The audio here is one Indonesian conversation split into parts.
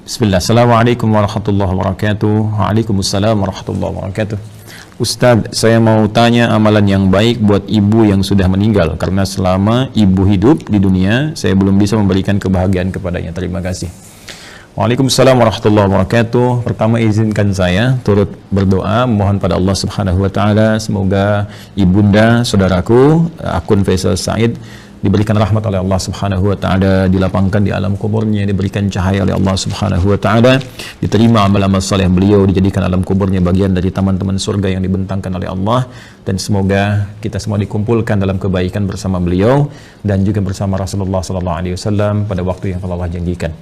Bismillah. Assalamualaikum warahmatullahi wabarakatuh. Waalaikumsalam warahmatullahi wabarakatuh. Ustadz, saya mau tanya amalan yang baik buat ibu yang sudah meninggal, karena selama ibu hidup di dunia saya belum bisa memberikan kebahagiaan kepadanya. Terima kasih. Waalaikumsalam warahmatullahi wabarakatuh. Pertama, izinkan saya turut berdoa mohon pada Allah Subhanahu wa taala semoga ibunda saudaraku akun Faisal Said diberikan rahmat oleh Allah Subhanahu wa taala, dilapangkan di alam kuburnya, diberikan cahaya oleh Allah Subhanahu wa taala, diterima amal-amal saleh beliau, dijadikan alam kuburnya bagian dari taman-taman surga yang dibentangkan oleh Allah, dan semoga kita semua dikumpulkan dalam kebaikan bersama beliau dan juga bersama Rasulullah sallallahu alaihi wasallam pada waktu yang telah Allah janjikan.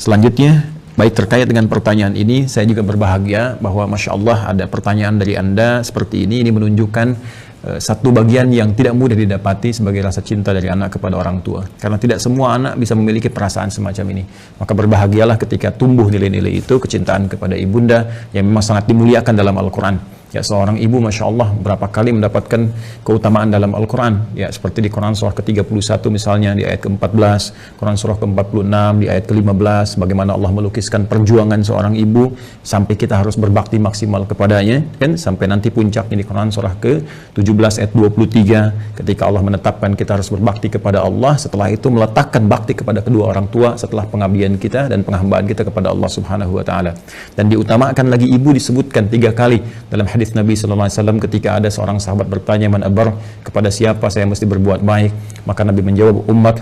Selanjutnya, baik terkait dengan pertanyaan ini, saya juga berbahagia bahwa Masya Allah ada pertanyaan dari Anda seperti ini menunjukkan satu bagian yang tidak mudah didapati sebagai rasa cinta dari anak kepada orang tua, karena tidak semua anak bisa memiliki perasaan semacam ini. Maka berbahagialah ketika tumbuh nilai-nilai itu, kecintaan kepada ibunda yang memang sangat dimuliakan dalam Al-Quran. Ya, seorang ibu Masya Allah berapa kali mendapatkan keutamaan dalam Al-Quran, ya, seperti di Quran surah ke-31 misalnya di ayat ke-14, Quran surah ke-46 di ayat ke-15, bagaimana Allah melukiskan perjuangan seorang ibu sampai kita harus berbakti maksimal kepadanya, kan, sampai nanti puncaknya di Quran surah ke-17 ayat 23 ketika Allah menetapkan kita harus berbakti kepada Allah, setelah itu meletakkan bakti kepada kedua orang tua setelah pengabdian kita dan penghambaan kita kepada Allah Subhanahu wa taala. Dan diutamakan lagi ibu disebutkan 3 kali dalam hadis Nabi sallallahu alaihi wasallam ketika ada seorang sahabat bertanya, man abar, kepada siapa saya mesti berbuat baik? Maka Nabi menjawab, ummak,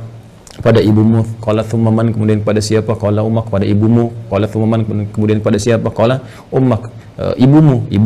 kepada ibumu. Qala thumma man, kemudian kepada siapa? Qala ummak, kepada ibumu. Qala thumma man, kemudian kepada siapa? Qala ummak, ibumu.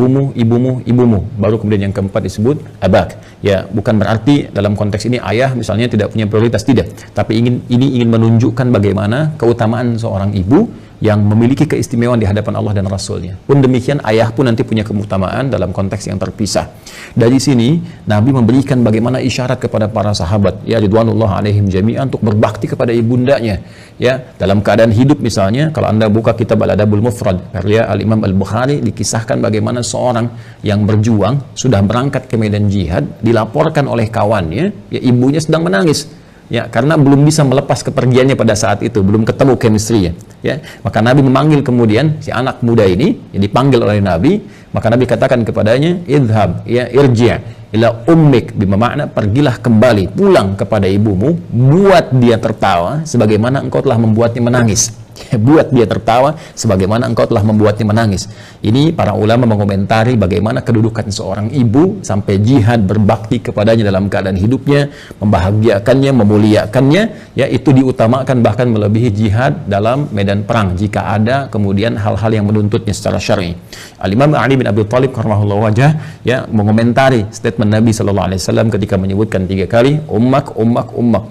Baru kemudian yang keempat disebut abak. Ya, bukan berarti dalam konteks ini ayah misalnya tidak punya prioritas, tidak, tapi ini ingin menunjukkan bagaimana keutamaan seorang ibu yang memiliki keistimewaan di hadapan Allah dan Rasulnya. Pun demikian ayah pun nanti punya keutamaan dalam konteks yang terpisah. Dari sini Nabi memberikan bagaimana isyarat kepada para sahabat, ya ridwanullah alaihim jami'an, untuk berbakti kepada ibundanya. Ya, dalam keadaan hidup misalnya, kalau Anda buka kitab Al-Adabul Mufrad karya Al-Imam Al-Bukhari, dikisahkan bagaimana seorang yang berjuang sudah berangkat ke medan jihad, dilaporkan oleh kawannya, ya ibunya sedang menangis. Ya, karena belum bisa melepas kepergiannya pada saat itu, belum ketemu chemistry-nya. Ya, maka Nabi memanggil kemudian si anak muda ini, yang dipanggil oleh Nabi, maka Nabi katakan kepadanya, idhab, ya irji' ila ummik, bermakna pergilah kembali, pulang kepada ibumu, buat dia tertawa sebagaimana engkau telah membuatnya menangis. Buat dia tertawa sebagaimana engkau telah membuatnya menangis. Ini para ulama mengomentari bagaimana kedudukan seorang ibu sampai jihad berbakti kepadanya dalam keadaan hidupnya, membahagiakannya, memuliakannya, ya itu diutamakan bahkan melebihi jihad dalam medan perang jika ada kemudian hal-hal yang menuntutnya secara syar'i. Al-Imam Ali bin Abi Thalib karramallahu wajhah, ya, mengomentari statement Nabi sallallahu alaihi wasallam ketika menyebutkan 3 kali ummak,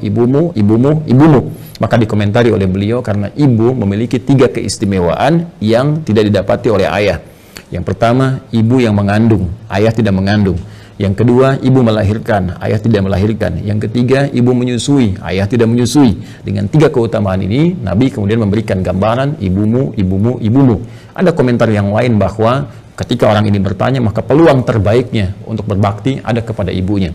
ibumu. Maka dikomentari oleh beliau, karena ibu memiliki 3 keistimewaan yang tidak didapati oleh ayah. Yang pertama, ibu yang mengandung, ayah tidak mengandung. Yang kedua, ibu melahirkan, ayah tidak melahirkan. Yang ketiga, ibu menyusui, ayah tidak menyusui. Dengan 3 keutamaan ini, Nabi kemudian memberikan gambaran ibumu. Ada komentar yang lain bahwa ketika orang ini bertanya, maka peluang terbaiknya untuk berbakti ada kepada ibunya.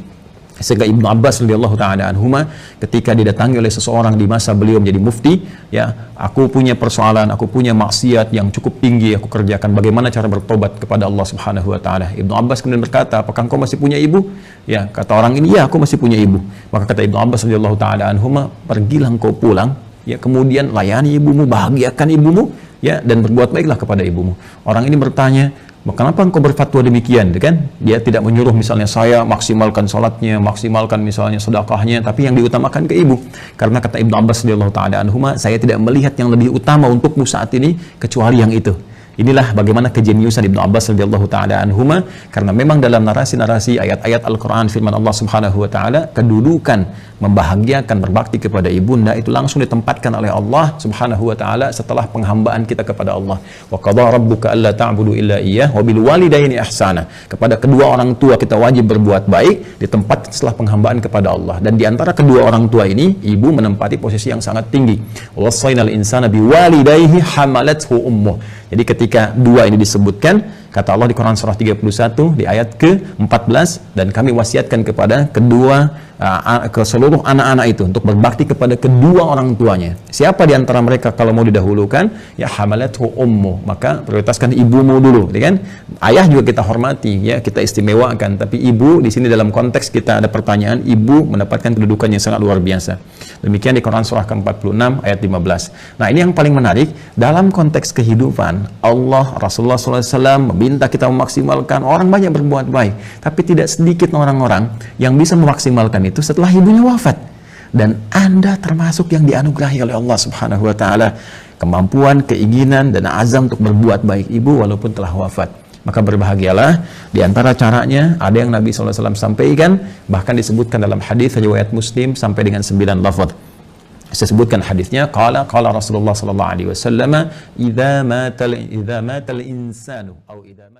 Sehingga Ibnu Abbas radhiyallahu ta'ala anhuma ketika didatangi oleh seseorang di masa beliau menjadi mufti, ya, aku punya persoalan, aku punya maksiat yang cukup tinggi aku kerjakan, bagaimana cara bertobat kepada Allah Subhanahu wa taala? Ibnu Abbas kemudian berkata, apakah engkau masih punya ibu? Ya, kata orang ini, ya aku masih punya ibu. Maka kata Ibnu Abbas radhiyallahu ta'ala anhuma, pergilah engkau pulang, ya, kemudian layani ibumu, bahagiakan ibumu, ya, dan berbuat baiklah kepada ibumu. Orang ini bertanya, kenapa engkau berfatwa demikian, kan? Dia tidak menyuruh misalnya saya maksimalkan sholatnya, maksimalkan misalnya sedekahnya, tapi yang diutamakan ke ibu. Karena kata Ibnu Abbas radhiyallahu ta'ala anhuma, saya tidak melihat yang lebih utama untukmu saat ini kecuali yang itu. Inilah bagaimana kejeniusan Ibnu Abbas radhiyallahu ta'ala anhuma, karena memang dalam narasi-narasi ayat-ayat Al-Quran firman Allah Subhanahu wa ta'ala, kedudukan membahagiakan berbakti kepada ibunda itu langsung ditempatkan oleh Allah Subhanahu wa ta'ala setelah penghambaan kita kepada Allah. Wa qadha rabbuka alla ta'budu illa iyyah wa bil walidaini ihsana. Kepada kedua orang tua kita wajib berbuat baik, ditempatkan setelah penghambaan kepada Allah. Dan di antara kedua orang tua ini, ibu menempati posisi yang sangat tinggi. Wassaynal insana biwalidayhi hamalathu ummuh. Jadi ketika 2 ini disebutkan, kata Allah di Quran surah 31 di ayat ke-14, dan kami wasiatkan kepada kedua ke seluruh anak-anak itu untuk berbakti kepada kedua orang tuanya. Siapa di antara mereka kalau mau didahulukan? Ya hamalathu ummu, maka prioritaskan ibumu dulu, ya kan? Ayah juga kita hormati, ya, kita istimewakan, tapi ibu di sini dalam konteks kita ada pertanyaan, ibu mendapatkan kedudukan yang sangat luar biasa. Demikian di Quran surah ke-46 ayat 15. Nah, ini yang paling menarik dalam konteks kehidupan. Allah, Rasulullah SAW meminta kita memaksimalkan, orang banyak berbuat baik, tapi tidak sedikit orang-orang yang bisa memaksimalkan itu setelah ibunya wafat. Dan Anda termasuk yang dianugerahi oleh Allah Subhanahu wa taala kemampuan, keinginan dan azam untuk berbuat baik ibu walaupun telah wafat. Maka berbahagialah. Di antara caranya ada yang Nabi SAW sampaikan, bahkan disebutkan dalam hadis riwayat Muslim sampai dengan 9 lafaz. Saya sebutkan hadisnya, qala Rasulullah sallallahu alaihi wasallam, idza matal insanu atau idza